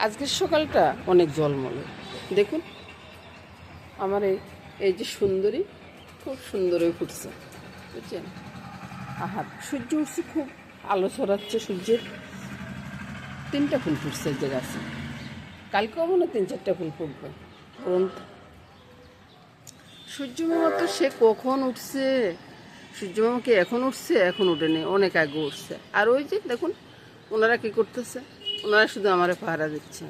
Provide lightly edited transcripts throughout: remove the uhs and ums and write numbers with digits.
আজকের সকালটা অনেক জলমলে। দেখুন আমার এই যে সুন্দরী, খুব সুন্দর হয়ে ফুটছে, বুঝছেন? আহার সূর্য উঠছে, খুব আলো ছড়াচ্ছে সূর্যের। 3টা ফুল ফুটছে যে গাছে, কালকেও মনে 3-4টা ফুল ফুটবে। বলুন তো, সূর্য মামা তো সে কখন উঠছে? সূর্য মামাকে এখন উঠছে? এখন উঠেনি, অনেক আগে উঠছে। আর ওই যে দেখুন ওনারা কী করতেছে, ওনারা শুধু আমারে পাহারা দিচ্ছে।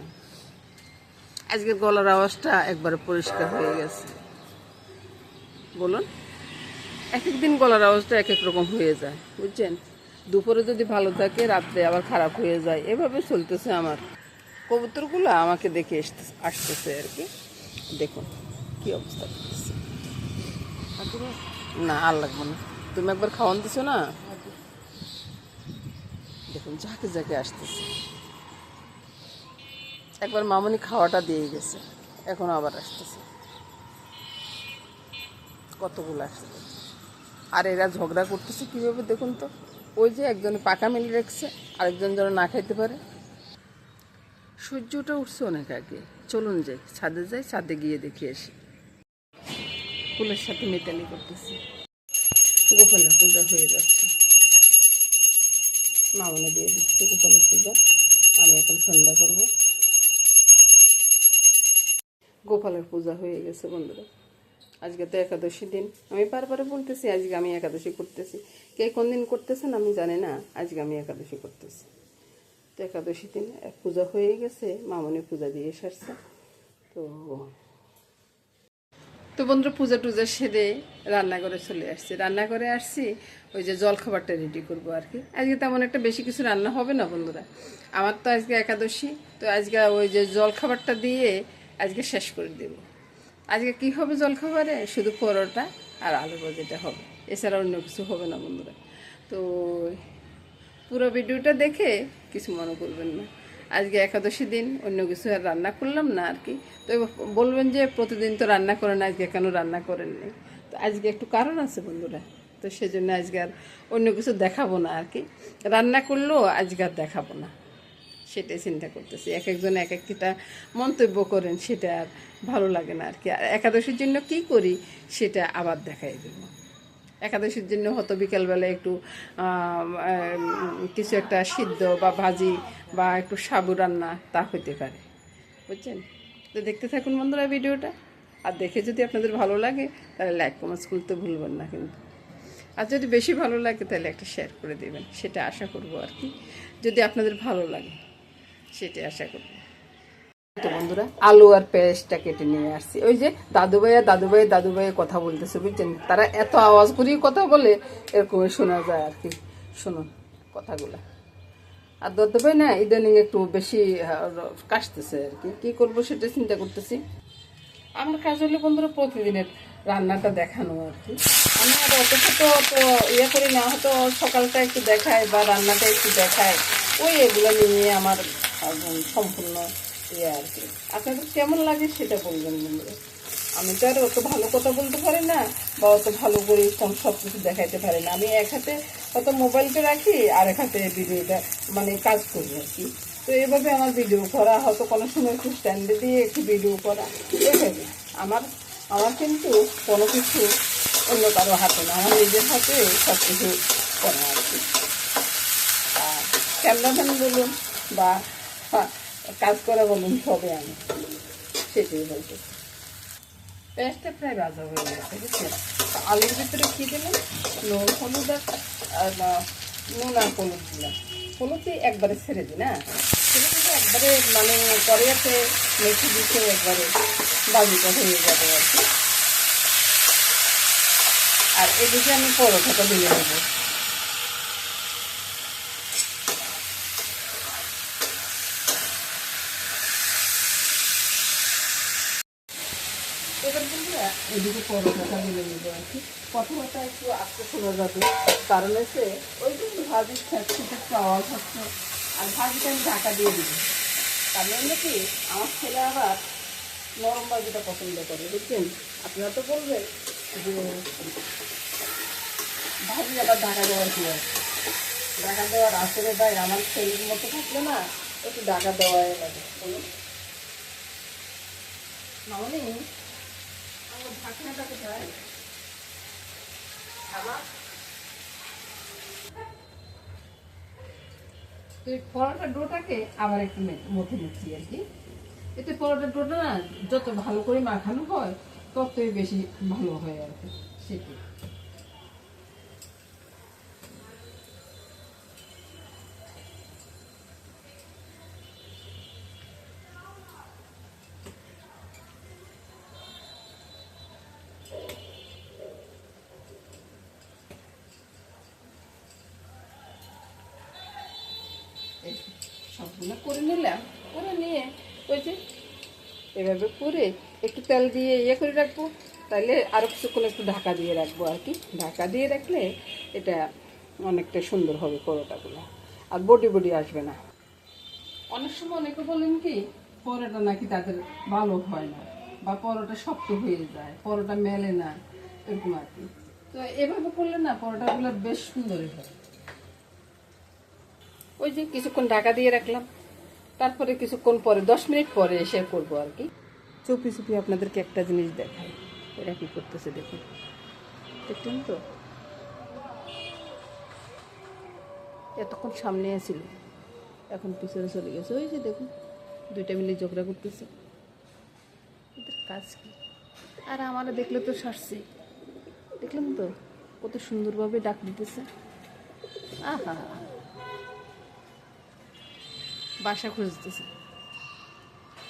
আজকের গলার আওয়াজটা একবারে পরিষ্কার হয়ে গেছে। বলুন, এক এক দিন গলার আওয়াজটা এক এক রকম হয়ে যায়, বুঝছেন? দুপুরে যদি ভালো থাকে, রাত্রে আবার খারাপ হয়ে যায়। এভাবে চলতেছে আমার। কবুতরগুলো আমাকে দেখে আসতেছে আর কি। দেখুন কি অবস্থা করতেছে। না আর লাগবে না, তুমি একবার খাওয়ান দিছো না। দেখুন ঝাঁকে ঝাঁকে আসতেছে। একবার মামনি খাওয়াটা দিয়ে গেছে, এখন আবার আসতেছে। কতগুলো আসছে। আর এরা ঝগড়া করতেছে কীভাবে দেখুন তো। ওই যে একজনে পাকা মেলে রেখেছে, আরেকজন যেন না খাইতে পারে। সূর্যটা উঠছে অনেক আগে। চলুন যাই ছাদে, যাই ছাদে গিয়ে দেখে আসি। ফুলের সাথে মেটালি করতেছি। গোপালের পূজা হয়ে যাচ্ছে, মামনে দিয়ে দিচ্ছে গোপালের পূজা। আমি এখন সন্ধ্যা করব। গোপালের পূজা হয়ে গেছে বন্ধুরা। আজকে তো একাদশী দিন। আমি বারবার বলতেছি আজকে আমি একাদশী করতেছি। কে কোন দিন করতেছেন আমি জানি না, আজকে আমি একাদশী করতেছি। তো একাদশী দিন পূজা হয়ে গেছে, মামনি পূজা দিয়ে সারছে। তো তো বন্ধুরা পূজা টুজা সেরে রান্নাঘরে চলে আসছি। রান্নাঘরে আসছি ওই যে জলখাবারটা রেডি করবো আর কি। আজকে তেমন একটা বেশি কিছু রান্না হবে না বন্ধুরা, আমার তো আজকে একাদশী। তো আজকে ওই যে জলখাবারটা দিয়ে আজকে শেষ করে দেব। আজকে কি হবে জলখাবারে? শুধু পরোটা আর আলু ভাজিটা হবে, এছাড়া অন্য কিছু হবে না বন্ধুরা। তো পুরো ভিডিওটা দেখে কিছু মনে করবেন না। আজকে একাদশী দিন, অন্য কিছু আর রান্না করলাম না আর কি। তো বলবেন যে প্রতিদিন তো রান্না করেন, আজকে কেন রান্না করেননি? তো আজকে একটু কারণ আছে বন্ধুরা। তো সেজন্য আজকে আর অন্য কিছু দেখাবো না আর কি। রান্না করলেও আজকে আর দেখাবো না, সেটাই চিন্তা করতেছি। এক একজন এক একটা মন্তব্য করেন, সেটা আর ভালো লাগে না আর কি। আর একাদশীর জন্য কি করি সেটা আবার দেখাই দেবো। একাদশীর জন্য হয়তো বিকালবেলা একটু কিছু একটা সিদ্ধ বা ভাজি বা একটু সাবু রান্না তা হইতে পারে, বুঝছেন? তো দেখতে থাকুন বন্ধুরা ভিডিওটা। আর দেখে যদি আপনাদের ভালো লাগে তাহলে লাইক কমেন্টস করতে ভুলবেন না কিন্তু। আর যদি বেশি ভালো লাগে তাহলে একটা শেয়ার করে দেবেন, সেটা আশা করব আর কি। যদি আপনাদের ভালো লাগে সেটাই আশা করব। তো বন্ধুরা আলু আর পেঁয়াজটা কেটে নিয়ে আসছি। ওই যে দাদু ভাইয়ের কথা বলতেছে, বুঝছেন? তারা এত আওয়াজ করেই কথা বলে, এরকমই শোনা যায় আর কি। শুনুন কথাগুলো। আর দাদু ভাই না ইদানিং একটু বেশি কাশতেছে আর কি। কী করবো সেটা চিন্তা করতেছি। আমার কাজ হলো বন্ধুরা প্রতিদিনের রান্নাটা দেখানো আর কি। আমি আর অত তো ইয়ে করি না, হয়তো সকালটা একটু দেখায় বা রান্নাটা একটু দেখায়। ওই এগুলো নিয়ে আমার সম্পূর্ণ ইয়ে আর কি। আপনাদের কেমন লাগে সেটা বলবেন বন্ধুরা। আমি তো আর অত ভালো কথা বলতে পারি না বা অত ভালো করে সব কিছু দেখাইতে পারি না। আমি এক হাতে হয়তো মোবাইলটা রাখি আর এক হাতে ভিডিওটা মানে কাজ করি আর কি। তো এইভাবে আমার ভিডিও করা, হয়তো কোনো সময় একটু স্ট্যান্ডে দিয়ে একটু ভিডিও করা, এইভাবে আমার আমার কিন্তু কোনো কিছু অন্য কারো হাতে না, আমার নিজের হাতে সব কিছু করা আর কি। আর ক্যামেরাম্যান বলুন বা কাজ করা বলুন, সবে আমি সেটাই বলতে। পেঁয়াজটা প্রায় ভাজা হয়ে গেছে, বুঝছেন? আলুর ভিতরে কী দিলাম, হলুদ আর নুন আর হলুদ দিলাম। হলুদই একবারে ছেড়ে দিই না, ছেড়ে দিলে একবারে মানে কড়াইতে মেখে দিতে একবারে বাজিটা হয়ে যাবে আর কি। আর এদিকে আমি পরোটাটা দিয়ে নেবো। এবার বন্ধুরা এদিকে পরোটাটা দিলে নেবো আর কি। কথাবার্তা একটু আস্তে শোনা যাবে, কারণ হচ্ছে ওই জন্য ভাজির ছিটে একটু আওয়াজ হচ্ছে। আর ভাজিটা আমি ঢাকা দিয়ে দিব, কারণ নাকি আমার ছেলে আবার নরম ভাজিটা পছন্দ করে, বুঝছেন? আপনারা তো বলবেন যে ভাজি আবার ঢাকা দেওয়ার কি আছে? ঢাকা দেওয়ার আসলে ভাই আমার ছেলের মতো থাকলে না একটু ঢাকা দেওয়াই লাগে। মামনি আমার ঢাকনাটা কোথায়? তো এই পরোটার ডোটাকে আবার একটু মথে নিচ্ছি আর কি। এতে পরোটার ডোটা না যত ভালো করে মাখানো হয় ততই বেশি ভালো হয় আর কি, সেটাই। সবগুলো করে নিলাম, করে নিয়ে ওই যে এভাবে করে একটু তেল দিয়ে ইয়ে করে রাখবো, তাহলে আরও কিছুক্ষণ একটু ঢাকা দিয়ে রাখবো আর কি। ঢাকা দিয়ে রাখলে এটা অনেকটা সুন্দর হবে পরোটাগুলো, আর বডি বডি আসবে না। অনেক সময় অনেকে বলেন কি পরোটা নাকি তাদের ভালো হয় না, বা পরোটা শক্ত হয়ে যায়, পরোটা মেলে না, এরকম আর কি। তো এভাবে করলে না পরোটাগুলো বেশ সুন্দরই হয়। ওই যে কিছুক্ষণ ঢাকা দিয়ে রাখলাম, তারপরে কিছুক্ষণ পরে 10 মিনিট পরে এসে করবো আর কি। চুপি চুপি আপনাদেরকে একটা জিনিস দেখাই, এরা কি করতেছে দেখুন। দেখলেন তো, এতক্ষণ সামনে ছিল, এখন পিছনে চলে গেছে। ওই যে দেখুন, দুইটা মিলে ঝগড়া করতেছে, এদের কাজ কি? আর আমারা দেখলে তো সারছে, দেখলেন তো কত সুন্দরভাবে ডাক দিতেছে। আহা, বাসা খুঁজতেছে,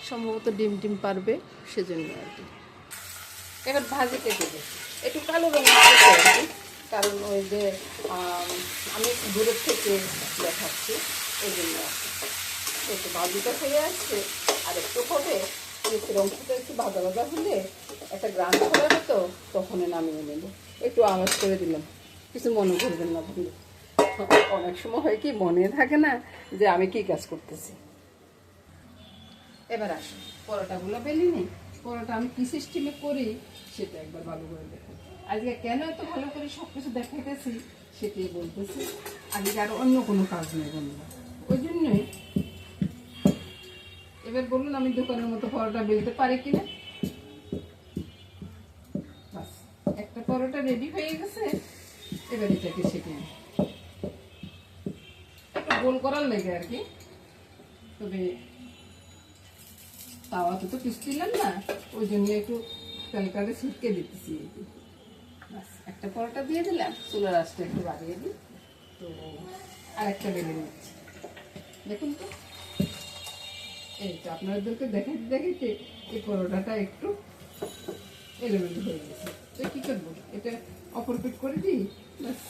সম্ভবত ডিম টিম পারবে সেজন্য আর কি। এবার ভাজিতে দেবে একটু কালো রঙের আর কি, কারণ ওই যে আমি একটু দূরের থেকে দেখাচ্ছি, ওই জন্য একটু ভাজিটা হয়ে আসছে। আর একটু হবে নিচের অংশটা একটু ভাজা ভাজা হলে একটা গ্রান করাবে, তো তখন নামিয়ে নেব। একটু আওয়াজ করে দিলাম, কিছু মনে করবেন না বন্ধু। অনেক সময় হয় কি মনে থাকে না যে আমি কি কাজ করতেছি। এবার আসুন পরোটাগুলো বেলি নেই। পরোটা আমি কি সিস্টেমে করি সেটা একবার ভালো করে দেখুন। আজকে কেন এত ভালো করে সব কিছু দেখাইতেছি সেটাই বলতেছি। আজকে আর অন্য কোনো কাজ নেই বন্ধুরা, ওই জন্যই। এবার বলুন আমি দোকানের মতো পরোটা বেলতে পারি কিনা। বাস, একটা পরোটা রেডি হয়ে গেছে। এবার এটাকে সেঁকে একটু গোল করার লেগে আর কি। তবে তাওয়াতে তো পিছছিলাম না, ওই জন্য একটু তেলটাকে ছিটকে দিতেছি। বাস, একটা পরোটা দিয়ে দিলাম, চুলার আঁচটা একটু বাড়িয়ে দিই। তো আরেকটা বেলে নিচ্ছি, দেখুন তো। এই তো আপনাদেরকে দেখাইতে দেখাইতে এই পরোটাটা একটু এলোমেলো হয়ে গেছে। তো কী করবো, এটা অপর পিট করে দিই, বাস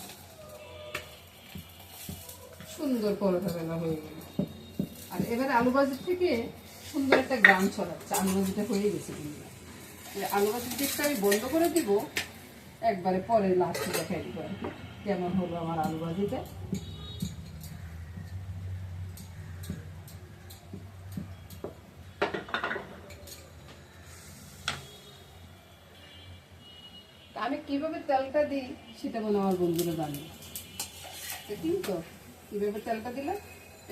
সুন্দর পরোটা বেলা হয়ে গেল। আর এবার আলু ভাজির থেকে সুন্দর একটা গ্রাম ছড়াচ্ছে। আলু ভাজিটা হয়ে গেছে, কিন্তু আলু ভাজির দিকটা আমি বন্ধ করে দিব, একবারে পরে লাস্টে দেখাই দিব আর কি কেমন হলো আমার আলু ভাজিটা। আমি কিভাবে তেলটা দিই সেটা মনে আমার বন্ধুরা জানি, দেখুন তো কিভাবে তেলটা দিলাম।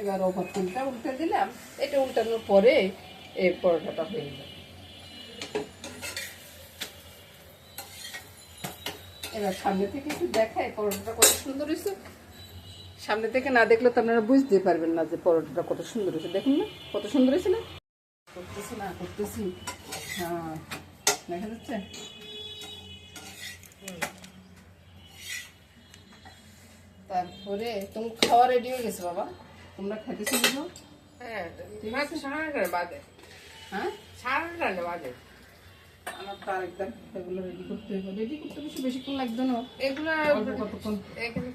এবার ওপর তেলটা উল্টে দিলাম, এটা উল্টানোর পরে এই পরোটাটা হয়ে যাবে। এবার সামনে থেকে একটু দেখাই পরোটাটা কত সুন্দর হয়েছে। সামনে থেকে না দেখলে তো আপনারা বুঝতে পারবেন না যে পরোটাটা কত সুন্দর হয়েছে। দেখুন না কত সুন্দর হয়েছে না, করতেছি না করতেছি, হ্যাঁ দেখা যাচ্ছে। তারপরে তুমি খাওয়া রেডি হয়ে গেছে বাবা, তোমরা খাইতেছো বুঝো? হ্যাঁ বাজে, হ্যাঁ 8:30 বাজে। আমার তো আরেকদম এগুলো রেডি করতে হবে, রেডি করতে বেশিক্ষণ লাগবে না, এগুলো কতক্ষণ এখানে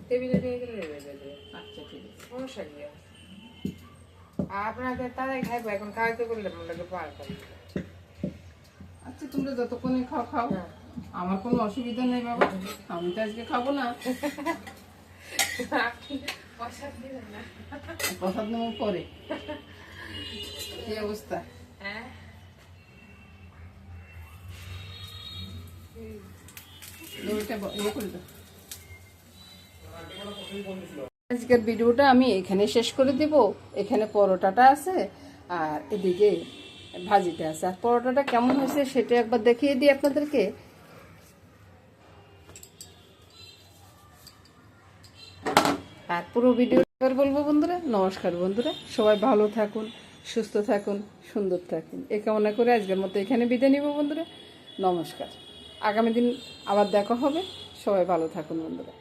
টেবিলে নিয়ে গেলে হয়ে যাবে। আচ্ছা ঠিক আছে, সমস্যা নেই। আপনাদের তারাই খাইবো, এখন খাইতে করলে আপনাকে পার করবে। আচ্ছা তোমরা যতক্ষণে খাও খাও, আমার কোনো অসুবিধা নেই বাবা, আমি তো আজকে খাবো না। প্রসাদ নেওয়ার পরে কি অবস্থা? হ্যাঁ আজকের ভিডিওটা আমি এখানে শেষ করে দিব। এখানে পরোটাটা আছে আর এদিকে ভাজিটা আছে। আর পরোটাটা কেমন হয়েছে সেটা একবার দেখিয়ে দিই আপনাদেরকে। আর পুরো ভিডিও বলবো বন্ধুরা। নমস্কার বন্ধুরা, সবাই ভালো থাকুন, সুস্থ থাকুন, সুন্দর থাকুন, এই কামনা করে আজকের মতো এখানে বিদায় নিব বন্ধুরা। নমস্কার। আগামী দিন আবার দেখা হবে। সবাই ভালো থাকুন বন্ধুরা।